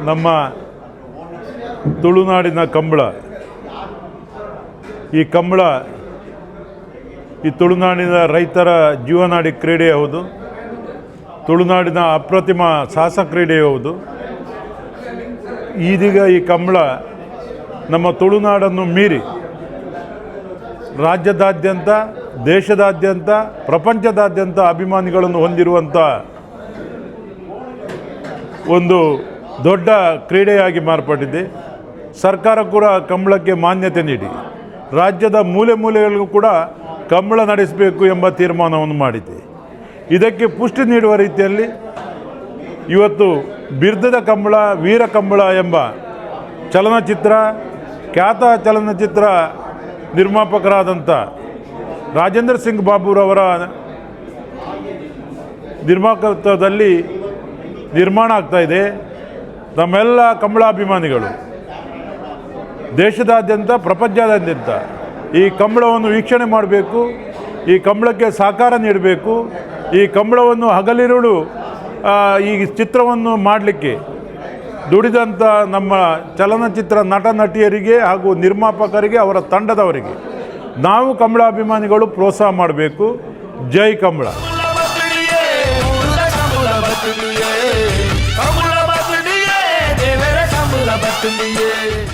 ನಮ್ಮ ತುಳುನಾಡಿನ ಕಂಬಳ. ಈ ಕಂಬಳ ಈ ತುಳುನಾಡಿನ ರೈತರ ಜೀವನಾಡಿ ಕ್ರೀಡೆ ಹೌದು. ತುಳುನಾಡಿನ ಅಪ್ರತಿಮ ಸಾಹಸ ಕ್ರೀಡೆ ಹೌದು. ಇದೀಗ ಈ ಕಂಬಳ ನಮ್ಮ ತುಳುನಾಡನ್ನು ಮೀರಿ ರಾಜ್ಯದಾದ್ಯಂತ, ದೇಶದಾದ್ಯಂತ, ಪ್ರಪಂಚದಾದ್ಯಂತ ಅಭಿಮಾನಿಗಳನ್ನು ಹೊಂದಿರುವಂಥ ಒಂದು ದೊಡ್ಡ ಕ್ರೀಡೆಯಾಗಿ ಮಾರ್ಪಟ್ಟಿದೆ. ಸರ್ಕಾರ ಕೂಡ ಕಂಬಳಕ್ಕೆ ಮಾನ್ಯತೆ ನೀಡಿ ರಾಜ್ಯದ ಮೂಲೆ ಮೂಲೆಗಳಿಗೂ ಕೂಡ ಕಂಬಳ ನಡೆಸಬೇಕು ಎಂಬ ತೀರ್ಮಾನವನ್ನು ಮಾಡಿದೆ. ಇದಕ್ಕೆ ಪುಷ್ಟಿ ನೀಡುವ ರೀತಿಯಲ್ಲಿ ಇವತ್ತು ಬಿರ್ದದ ಕಂಬಳ, ವೀರ ಕಂಬಳ ಎಂಬ ಚಲನಚಿತ್ರ, ಖ್ಯಾತ ಚಲನಚಿತ್ರ ನಿರ್ಮಾಪಕರಾದಂಥ ರಾಜೇಂದ್ರ ಸಿಂಗ್ ಬಾಬುರವರ ನಿರ್ಮಾಪಕತ್ವದಲ್ಲಿ ನಿರ್ಮಾಣ ಆಗ್ತಾಯಿದೆ. ನಮ್ಮೆಲ್ಲ ಕಂಬಳಾಭಿಮಾನಿಗಳು ದೇಶದಾದ್ಯಂತ, ಪ್ರಪಂಚದಾದ್ಯಂತ ಈ ಕಂಬಳವನ್ನು ವೀಕ್ಷಣೆ ಮಾಡಬೇಕು, ಈ ಕಂಬಳಕ್ಕೆ ಸಹಕಾರ ನೀಡಬೇಕು. ಈ ಕಂಬಳವನ್ನು ಹಗಲಿರುಳು ಈ ಚಿತ್ರವನ್ನು ಮಾಡಲಿಕ್ಕೆ ದುಡಿದಂಥ ನಮ್ಮ ಚಲನಚಿತ್ರ ನಟ ನಟಿಯರಿಗೆ ಹಾಗೂ ನಿರ್ಮಾಪಕರಿಗೆ, ಅವರ ತಂಡದವರಿಗೆ ನಾವು ಕಂಬಳಾಭಿಮಾನಿಗಳು ಪ್ರೋತ್ಸಾಹ ಮಾಡಬೇಕು. ಜೈ ಕಂಬಳ. बतलिए